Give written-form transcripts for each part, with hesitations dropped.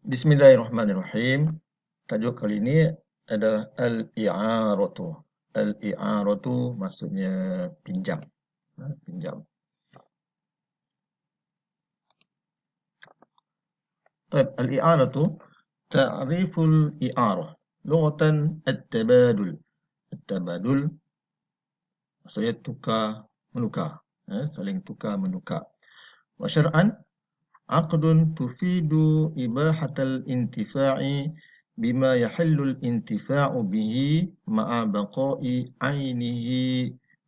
Bismillahirrahmanirrahim. Tajuk kali ini adalah al-i'aratu. Al-i'aratu maksudnya pinjam. Pinjam. Baik, al-i'aratu ta'riful i'arah. Lughatan at-tabadul. At-tabadul maksudnya tukar menukar. Saling tukar menukar. Wa syar'an عقد تفيد إباحة الانتفاع بما يحل الانتفاع به مع بقاء عينه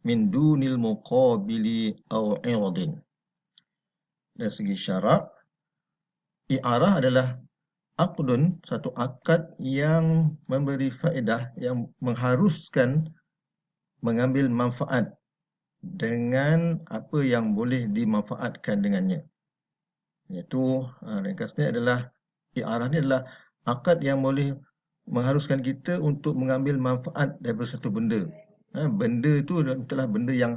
من دون المقابل أو عوض. Dari segi syarak, i'arah adalah aqdun, satu akad yang memberi faedah, yang mengharuskan mengambil manfaat dengan apa yang boleh dimanfaatkan dengannya. Iaitu ringkasnya adalah i'arah ni adalah akad yang boleh mengharuskan kita untuk mengambil manfaat daripada satu benda. Benda itu adalah benda yang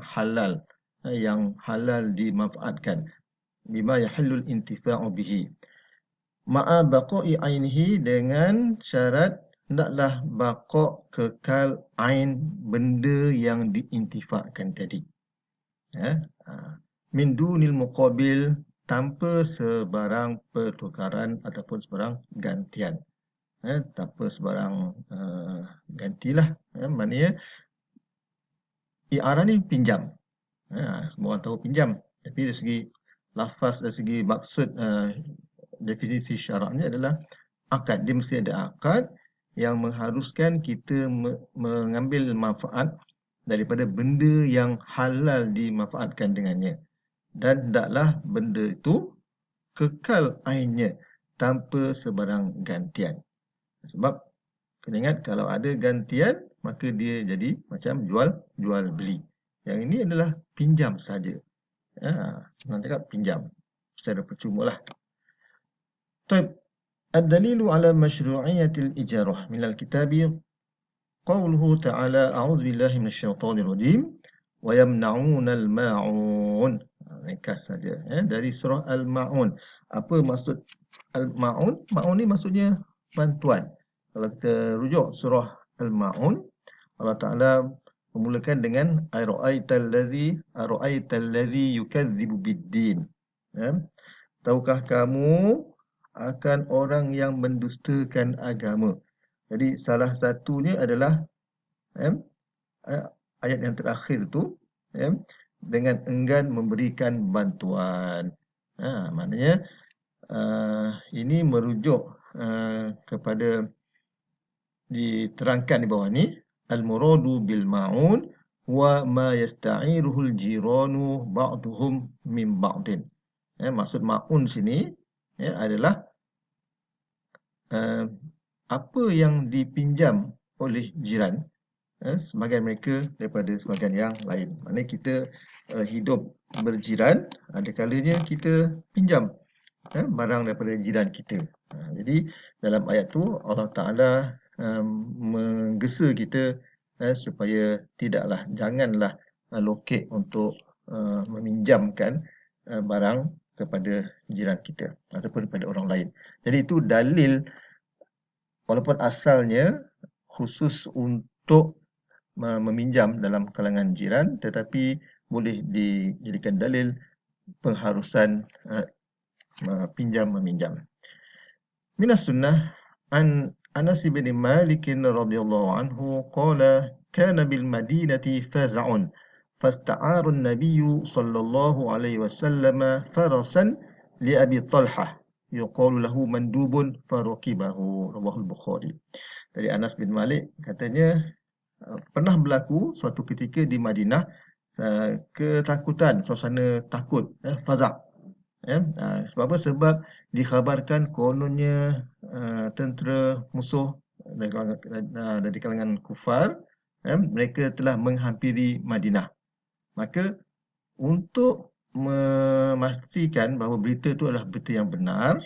halal dimanfaatkan. Bima yahallul intifa'u bihi. Ma'a baqa'i ainihi, dengan syarat hendaklah baqa' kekal ain benda yang diintifakkan tadi. Min dunil muqabil, tanpa sebarang pertukaran ataupun sebarang gantian. Tanpa sebarang gantilah. Maknanya i'arah ni pinjam. Semua orang tahu pinjam. Tapi dari segi lafaz, dari segi maksud, definisi syaraknya adalah akad. Dia mesti ada akad yang mengharuskan kita mengambil manfaat daripada benda yang halal dimanfaatkan dengannya. Dan hendaklah benda itu kekal ainnya tanpa sebarang gantian. Sebab kena ingat, kalau ada gantian maka dia jadi macam jual beli. Yang ini adalah pinjam saja. Senang cakap pinjam secara percuma lah. Taib. Ad-dalilu ala masyru'iyatil ijarah minal kitabi qawluhu ta'ala a'udzu billahi minasyaitonir rajim wa yamna'unal ma'un. Ringkas saja. Dari surah Al-Ma'un. Apa maksud Al-Ma'un? Ma'un ni maksudnya bantuan. Kalau kita rujuk surah Al-Ma'un, Allah Ta'ala memulakan dengan ara'aital ladzi yukadzibu biddin. Tahukah kamu akan orang yang mendustakan agama? Jadi salah satunya adalah ayat yang terakhir tu, dengan enggan memberikan bantuan. Maknanya ini merujuk kepada, diterangkan di bawah ni, al-muradu bil ma'un wa ma yasta'iruhul jiranu ba'duhum min ba'din. Maksud ma'un sini adalah apa yang dipinjam oleh jiran, sebahagian mereka daripada sebahagian yang lain. Maknanya kita hidup berjiran, ada kalanya kita pinjam barang daripada jiran kita. Jadi dalam ayat tu Allah Ta'ala menggesa kita supaya janganlah lokek untuk meminjamkan barang kepada jiran kita ataupun kepada orang lain. Jadi itu dalil, walaupun asalnya khusus untuk meminjam dalam kalangan jiran, tetapi boleh dijadikan dalil pengharusan pinjam-meminjam. Minas sunnah an Anas bin Malik radhiyallahu anhu qala kana bil madinati faz'un fasta'ara an-nabiy sallallahu alaihi wasallam farasan li Abi Talhah yuqalu lahu mandubun farakibahu, rawahul Bukhari. Dari Anas bin Malik katanya, pernah berlaku suatu ketika di Madinah ketakutan, suasana takut, fazak. Sebab apa? Sebab dikhabarkan kononnya tentera musuh dari kalangan kufar, mereka telah menghampiri Madinah. Maka untuk memastikan bahawa berita itu adalah berita yang benar,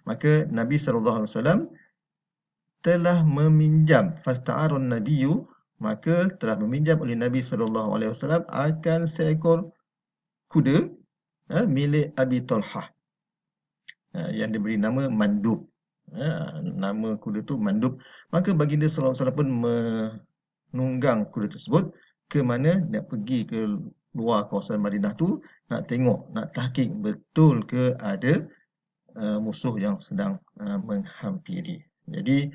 maka Nabi SAW telah meminjam, fasta'arun nabiyyu, maka telah meminjam oleh Nabi SAW akan seekor kuda milik Abi Talhah. yang diberi nama mandub. Nama kuda tu mandub. Maka baginda sallallahu alaihi wasallam pun menunggang kuda tersebut ke mana nak pergi ke luar kawasan Madinah tu, nak tengok, nak tahqiq betul ke ada musuh yang sedang menghampiri. Jadi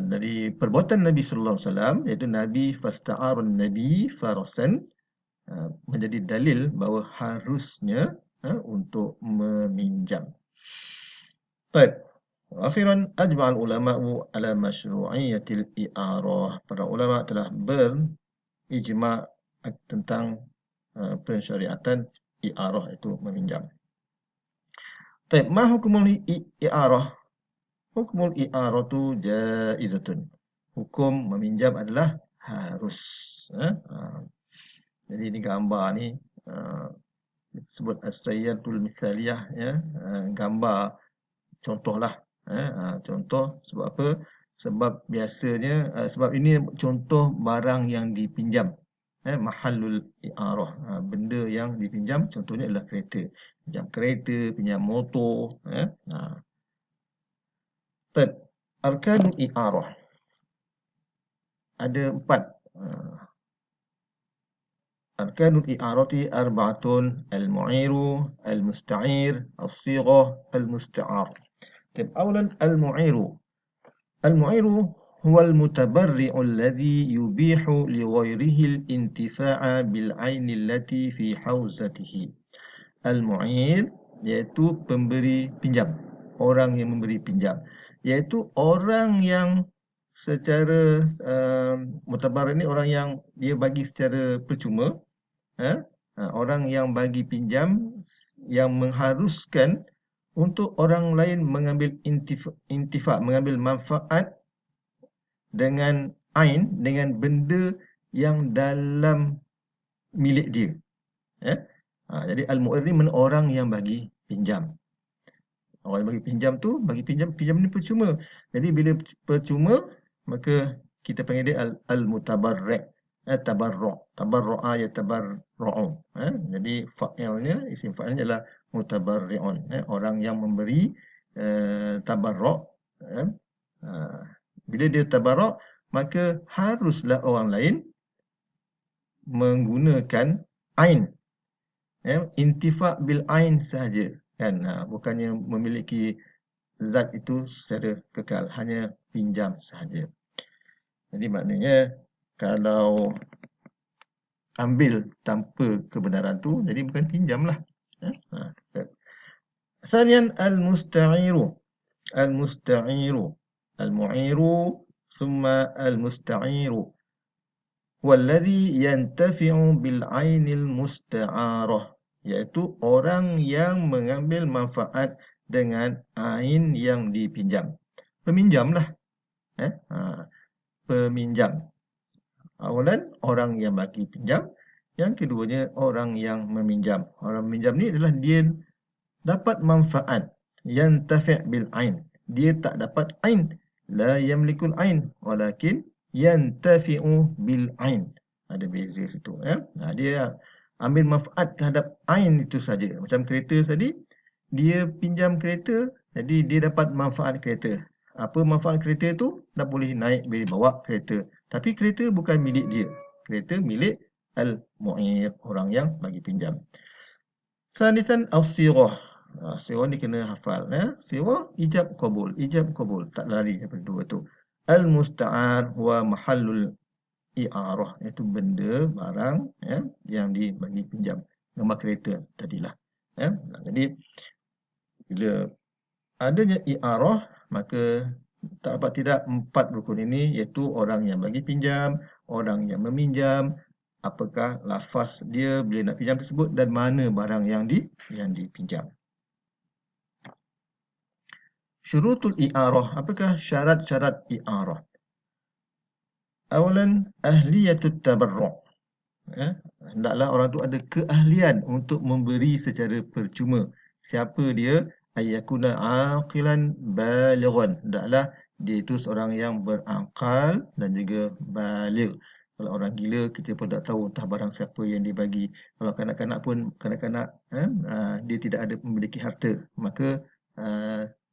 dari perbuatan Nabi sallallahu alaihi wasallam, iaitu Nabi fasta'arun Nabi farasan, menjadi dalil bahawa harusnya untuk meminjam. Baik. Akhiran ajma'al ulama'u ala masyru'iyyatil i'arah. Para ulama telah berijma' tentang pensyariatan i'arah, itu meminjam. Baik, ma hukumul i'arah? Hukumul i'aratu jaizatun. Hukum meminjam adalah harus. Jadi ini gambar ni disebut as-sayyatul mithaliyah, gambar contohlah. Contoh sebab apa? Sebab biasanya sebab ini contoh barang yang dipinjam. Mahallul i'arah, benda yang dipinjam, contohnya adalah kereta. Pinjam kereta, pinjam motor. Third, arkanul i'arah. Ada 4. Arkanul i'arati arba'atun: al-mu'iru, al-musta'ir, as-sighah, al-musta'ar. أولا المعير. المعير هو المتبرع الذي يبيح لغيره الانتفاع بالعين التي في حوزته. Al-mu'ir iaitu pemberi pinjam, orang yang memberi pinjam, iaitu orang yang secara mutabar ini orang yang dia bagi secara percuma, orang yang bagi pinjam yang mengharuskan untuk orang lain mengambil intifa, mengambil manfaat dengan ain, dengan benda yang dalam milik dia. Jadi al-mu'ir ni orang yang bagi pinjam. Orang yang bagi pinjam tu, bagi pinjam ni percuma. Jadi bila percuma, maka kita panggil dia al-mutabarri'. Tabarru'. Tabarru'a ya tabarru'u. Jadi fa'ilnya, isim fa'ilnya adalah mutabarri'un. Orang yang memberi tabarru'. Bila dia tabarru', maka haruslah orang lain menggunakan ain. Intifa' bil ain sahaja. Bukannya memiliki zat itu secara kekal, hanya pinjam sahaja. Jadi maknanya kalau ambil tanpa kebenaran tu, jadi bukan pinjam lah. Sanian al-musta'iru. Al-musta'iru. Al-mu'iru summa al-musta'iru. Walladhi yantafi'u bil-'ainil musta'arah. Iaitu orang yang mengambil manfaat dengan ain yang dipinjam. Peminjam lah. Peminjam. Awalan, orang yang bagi pinjam. Yang keduanya, orang yang meminjam. Orang meminjam ni adalah dia dapat manfaat. Yantafi' bil ain. Dia tak dapat ain. La yamlikul ain. Walakin yantafi'u bil ain. Ada beza situ. Dia ambil manfaat terhadap ain itu saja. Macam kereta tadi, dia pinjam kereta, jadi dia dapat manfaat kereta. Apa manfaat kereta tu? Dah boleh naik, boleh bawa kereta. Tapi kereta bukan milik dia. Kereta milik al-mu'ir, orang yang bagi pinjam. Sanisan al-sirah. Sirah ni kena hafal. Sirah, ijab qabul. Ijab qabul. Tak lari daripada dua tu. Al-musta'ar huwa mahallul i'arah. Iaitu benda, barang yang dibagi pinjam. Gambar kereta tadilah. Jadi, bila adanya i'arah, maka tak dapat tidak 4 rukun ini, iaitu orang yang bagi pinjam, orang yang meminjam, apakah lafaz dia bila nak pinjam tersebut, dan mana barang yang dipinjam. Syurutul i'arah. Apakah syarat-syarat i'arah? Awalan, ahliyatut tabarru'. Hendaklah orang tu ada keahlian untuk memberi secara percuma. Siapa dia? Ayyakuna aqilan balighan. Hendaklah dia itu seorang yang berakal dan juga baligh. Kalau orang gila, kita pun tak tahu entah barang siapa yang dia bagi. Kalau kanak-kanak pun, kanak-kanak dia tidak ada memiliki harta, maka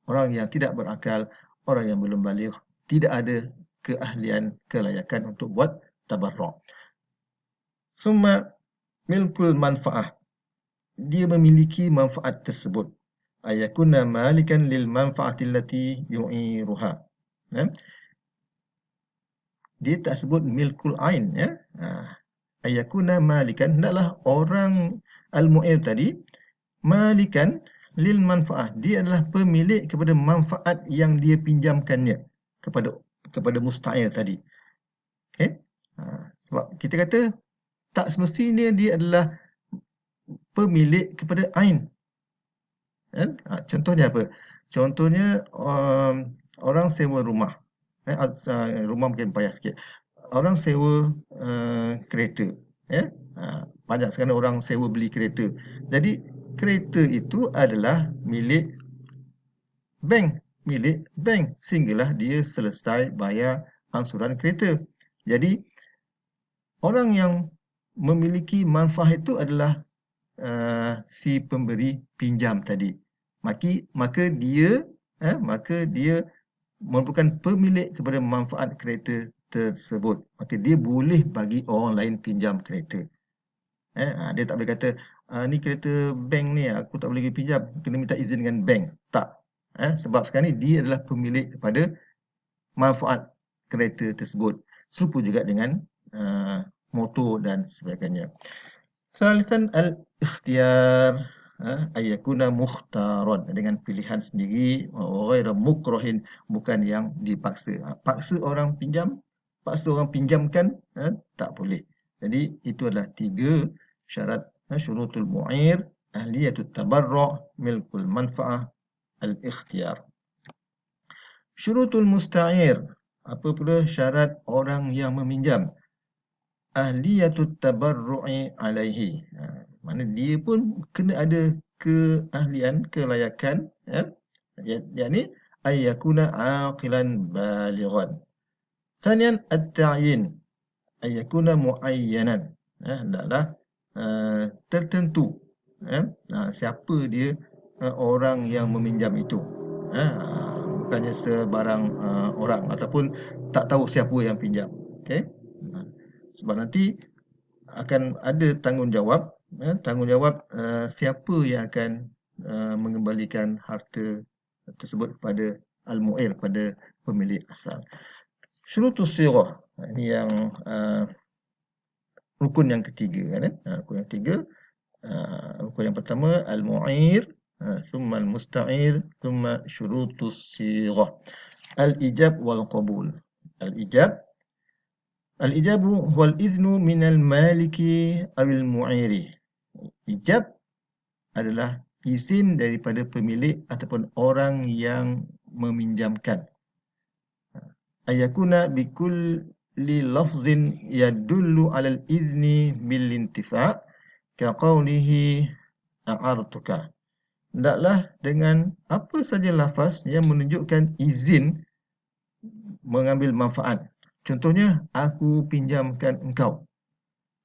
orang yang tidak berakal, orang yang belum baligh, tidak ada keahlian, kelayakan untuk buat tabarruk. Summa milkul manfaah, dia memiliki manfaat tersebut. Ayakuna malikan lil manfaati allati yu'iruha. Ya? Dia tak sebut milkul ain, ya. Ayakuna malikan, hendaklah orang al-mu'ir tadi malikan lil manfaah. Dia adalah pemilik kepada manfaat yang dia pinjamkannya kepada musta'ir tadi. Okey. Sebab kita kata tak semestinya dia adalah pemilik kepada ain. Kan? Contohnya apa? Contohnya orang sewa rumah. Rumah mungkin payah sikit. Orang sewa kereta. Ya? Banyak sekali orang sewa beli kereta. Jadi kereta itu adalah milik bank. Sehinggalah dia selesai bayar angsuran kereta. Jadi orang yang memiliki manfaat itu adalah si pemberi pinjam tadi. Maka dia merupakan pemilik kepada manfaat kereta tersebut. Maka dia boleh bagi orang lain pinjam kereta. Dia tak boleh kata, ni kereta bank ni, aku tak boleh pinjam, kena minta izin dengan bank. Tak. Sebab sekarang ni dia adalah pemilik kepada manfaat kereta tersebut. Serupa juga dengan motor dan sebagainya. Salisan al-ikhtiyar, ayakuna mukhtaran, dengan pilihan sendiri, ghairu mukrahin, bukan yang dipaksa. Paksa orang pinjamkan, tak boleh. Jadi itu adalah 3 syarat syurutul mu'ir, ahliyatut tabarru', milkul manfa'ah, al-ikhtiyar. Syurutul musta'ir, apa pula syarat orang yang meminjam? Ahliyatut tabarru'i alaihi. Mana dia pun kena ada keahlian, kelayakan, yakni ayyakuna aqilan balighan. Thaniyan at-ta'yin, ayyakuna muayyanan. Hendaklah tertentu siapa dia orang yang meminjam itu. Bukannya sebarang orang ataupun tak tahu siapa yang pinjam. Okey. Sebab nanti akan ada tanggungjawab siapa yang akan mengembalikan harta tersebut kepada al-mu'ir, kepada pemilik asal. Syurutus sighah, ini yang rukun yang ketiga kan. Rukun yang ketiga, rukun yang pertama al-mu'ir, thumma al-musta'ir, thumma syurutus sighah. Al-ijab wal qabul. Al-ijabu huwal idhnu minal maliki awil mu'iri. Ijab adalah izin daripada pemilik ataupun orang yang meminjamkan. Ayakuna bikulli lafzin yadullu alal idhni bil intifa' ka qawlihi a'artuka. Hendaklah dengan apa saja lafaz yang menunjukkan izin mengambil manfaat. Contohnya, aku pinjamkan engkau.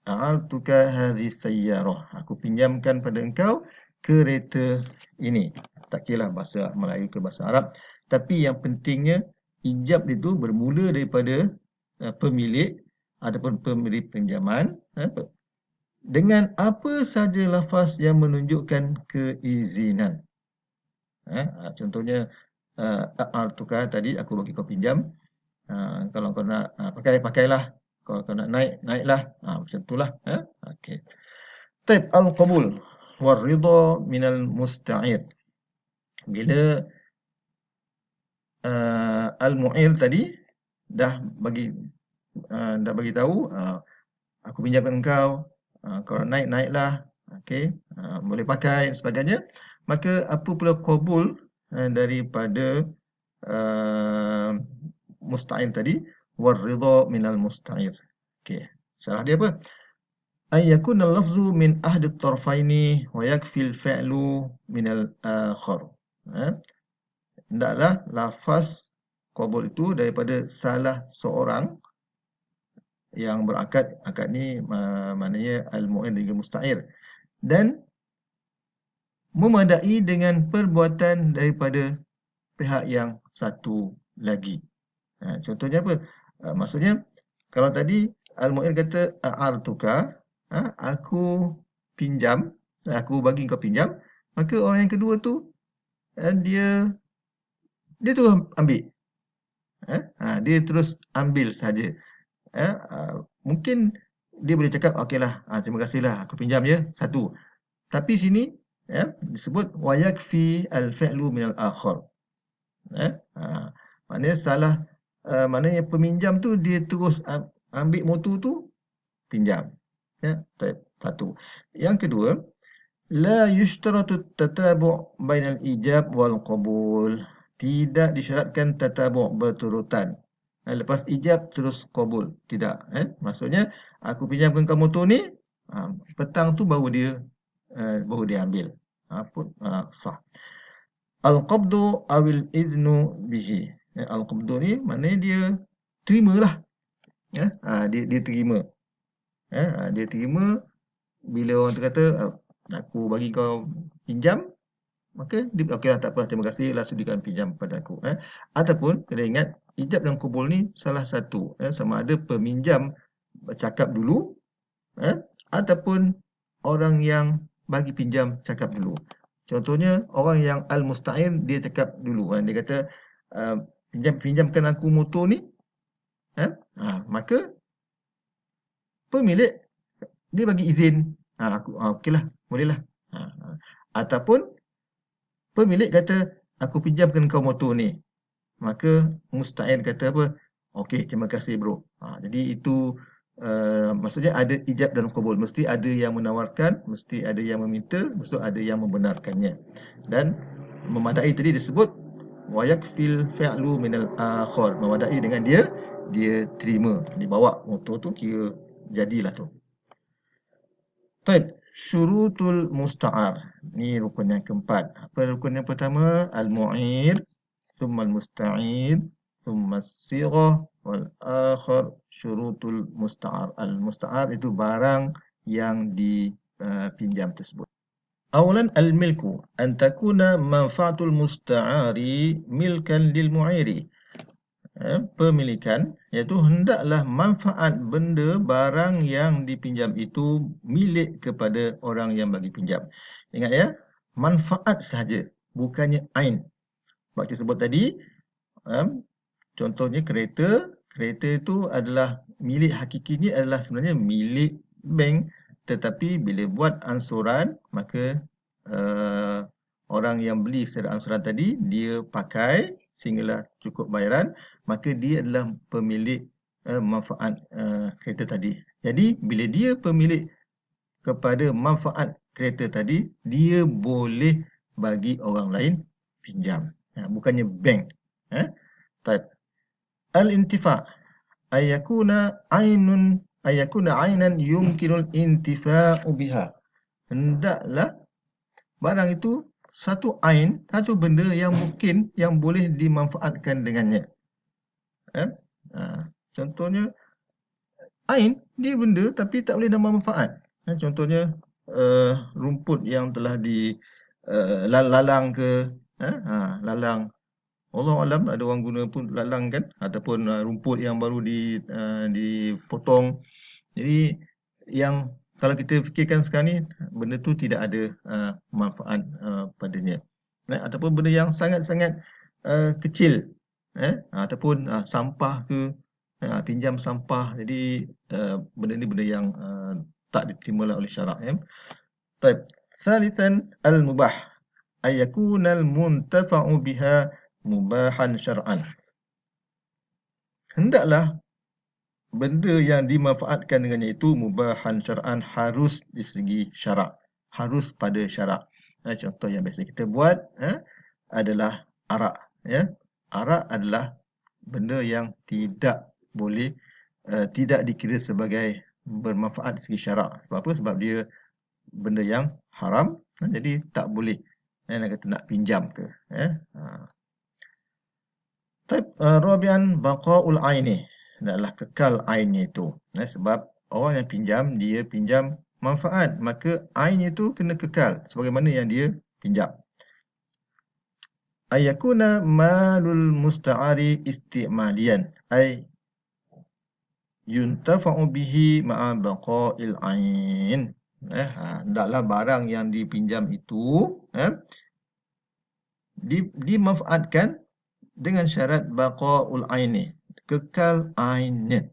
A'altuka hadhi sayyarah. Aku pinjamkan pada engkau kereta ini. Tak kira bahasa Melayu ke bahasa Arab. Tapi yang pentingnya, ijab itu bermula daripada pemilik ataupun pemberi pinjaman. Dengan apa saja lafaz yang menunjukkan keizinan. Contohnya, a'altuka tadi, aku bagi kau pinjam. Kalau kau nak pakailah. Kalau kau nak naiklah. Macam itulah. Okey. Taib al-qabul war ridha minal musta'ir. Bila al-mu'ir tadi dah bagi tahu, aku pinjamkan engkau, kalau naiklah. Okey. Boleh pakai dan sebagainya. Maka apa pula qabul daripada musta'ir tadi, war ridha minal musta'ir. Okey. Syarah dia apa? Ay yakuna al-lafzu min ahdi at-tarfaini wa yakfi al-fi'lu min al-akhar. Hendaklah lafaz qabul itu daripada salah seorang yang berakad. Akad ni maknanya al-mu'in dengan musta'ir. Dan memadai dengan perbuatan daripada pihak yang satu lagi. Contohnya apa? Maksudnya, kalau tadi Al-Mu'in kata a'artuka, aku pinjam, aku bagi kau pinjam, maka orang yang kedua tu dia terus ambil. Dia terus ambil saja. Mungkin dia boleh cakap, okeylah, terima kasihlah, aku pinjam je, satu. Tapi sini disebut wayakfi al-fi'lu minal akhar. Maknanya maknanya peminjam tu dia terus ambil motor tu, pinjam. Satu. Yang kedua, la yushtaratu tatabu' bainal ijab wal qabul. Tidak disyaratkan tatabu' berturutan. Lepas ijab terus qabul. Tidak. Maksudnya, aku pinjamkan kau motor ni, petang tu baru dia ambil. Sah. Al-qabdu awil idnu bihi. Al-qabdu ni maknanya dia terimalah. Dia terima. Dia terima bila orang tu kata, aku bagi kau pinjam, maka dia okeylah, tak apa, terima kasih lah sudikan pinjam pada aku. Ataupun kena ingat, ijab dan qabul ni salah satu. Sama ada peminjam cakap dulu, ataupun orang yang bagi pinjam cakap dulu. Contohnya, orang yang al-musta'ir, dia cakap dulu. Dia kata, pinjamkan aku motor ni. Maka, pemilik, dia bagi izin. Okeylah, bolehlah. Ataupun, pemilik kata, aku pinjamkan kau motor ni. Maka, musta'ir kata apa? Okey, terima kasih bro. Jadi, itu maksudnya ada ijab dan qabul. Mesti ada yang menawarkan, mesti ada yang meminta, mesti ada yang membenarkannya. Dan memadai tadi disebut wayakfil fi'lu minal akhar. Memadai dengan dia terima, dibawa motor tu, kira jadilah tu. Baik, syurutul musta'ar. Ni rukun yang keempat. Apa rukun yang pertama? Al-mu'ir, thumma al-musta'id, thumma as-sighah, wal akhar syurutul musta'ar. Al-musta'ar itu barang yang dipinjam tersebut. Awalan al-milku an takuna manfaatul musta'ari milkan lil mu'iri. Pemilikan iaitu hendaklah manfaat benda barang yang dipinjam itu milik kepada orang yang bagi pinjam. Ingat ya, manfaat sahaja, bukannya ain. Sebab kita sebut tadi, contohnya kereta itu adalah milik hakikinya adalah sebenarnya milik bank, tetapi bila buat ansuran, maka orang yang beli secara ansuran tadi, dia pakai sehinggalah cukup bayaran, maka dia adalah pemilik manfaat kereta tadi. Jadi, bila dia pemilik kepada manfaat kereta tadi, dia boleh bagi orang lain pinjam. Bukannya bank. Al-intifa' ayakuna ainan yumkinul intifa'u biha. Hendaklah barang itu satu ain, satu benda yang mungkin yang boleh dimanfaatkan dengannya. Contohnya, ain dia benda tapi tak boleh dapat manfaat. Contohnya, rumput yang telah lalang ke, lalang. Allah alam, ada orang guna pun lalang kan, ataupun rumput yang baru dipotong. Jadi yang kalau kita fikirkan sekarang ni, benda tu tidak ada manfaat padanya. Ataupun benda yang sangat-sangat kecil, ataupun sampah ke, pinjam sampah. Jadi benda ni benda yang tak diterima oleh syarak. Baik. Salisan al-mubah ayakuna al-muntafa'u biha mubahan syar'an. Hendaklah benda yang dimanfaatkan dengannya itu mubahan syar'an, harus di segi syarak, harus pada syarak. Contoh yang biasa kita buat adalah arak. Arak adalah benda yang tidak boleh, tidak dikira sebagai bermanfaat segi syarak. Sebab apa? Sebab dia benda yang haram, jadi tak boleh nak kata nak pinjam ke. Rabi'an baqa'ul aini, adalah kekal ainnya itu. Sebab orang yang pinjam, dia pinjam manfaat, maka ainnya itu kena kekal sebagaimana yang dia pinjam. Ayakuna malul musta'ari istimalian, ay yuntafa'u bihi ma'a baqa'il ain. Hendaklah barang yang dipinjam itu dimanfaatkan dengan syarat baqa'ul aini, kekal ainnya.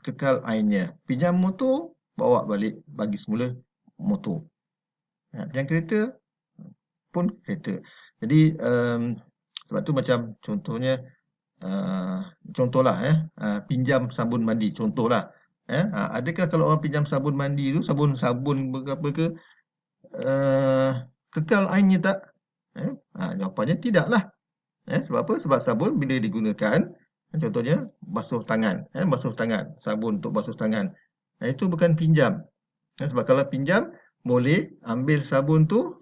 Kekal ainnya. Pinjam motor, bawa balik, bagi semula motor. Pinjam kereta pun kereta. Jadi sebab tu macam contohnya contohlah pinjam sabun mandi contohlah. Adakah kalau orang pinjam sabun mandi tu, sabun berapa ke kekal ainnya tak? Jawapannya tidaklah. Sebab apa? Sebab sabun bila digunakan, contohnya basuh tangan, sabun untuk basuh tangan. Itu bukan pinjam. Sebab kalau pinjam, boleh ambil sabun tu,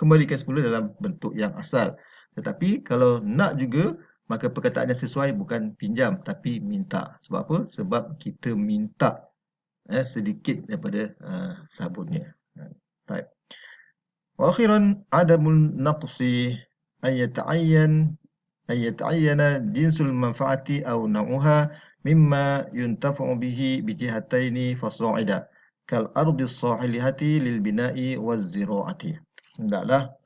kembalikan semula dalam bentuk yang asal. Tetapi kalau nak juga, maka perkataan yang sesuai bukan pinjam, tapi minta. Sebab apa? Sebab kita minta sedikit daripada sabunnya. Baik. Wa akhiran adamul naqsi أن يتعين جنس المنفعة أو نوعها مما ينتفع به بجهتين فصاعدا كالأرض الصالحة للبناء والزراعة. Hendaklah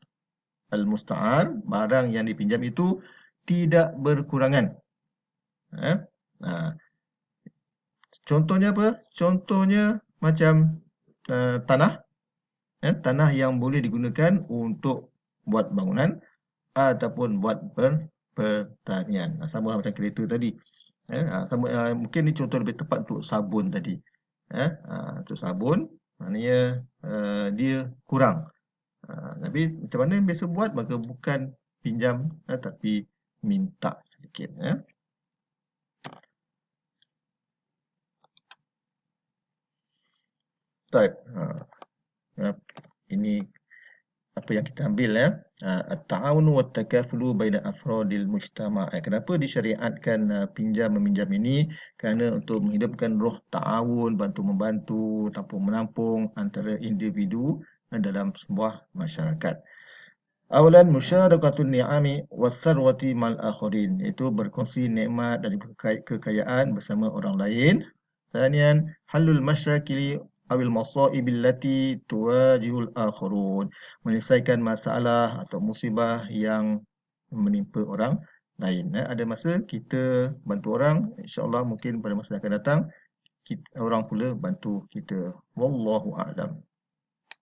al-musta'ar, barang yang dipinjam itu tidak berkurangan. Contohnya apa? Contohnya macam tanah. Tanah yang boleh digunakan untuk buat bangunan ataupun buat pertanian. Sama macam kereta tadi. Mungkin ni contoh lebih tepat untuk sabun tadi. Untuk sabun, maknanya dia kurang. Tapi macam mana yang biasa buat, maka bukan pinjam tapi minta sedikit. Baik. Ini apa yang kita ambil at-ta'awun wa at-takafulu baina afradil mujtama'. Kenapa disyariatkan pinjam meminjam ini? Kerana untuk menghidupkan roh ta'awun, bantu-membantu, tampung-menampung antara individu dalam sebuah masyarakat. Awalan musyarakatun ni'ami was-sarwati mal akharin, iaitu berkongsi nikmat dan kekayaan bersama orang lain. Thaniyan halul masyakili awil masaib allati tuwajihul akharun, menyelesaikan masalah atau musibah yang menimpa orang lain. Ada masa kita bantu orang, insya-Allah mungkin pada masa yang akan datang orang pula bantu kita. Wallahu a'lam.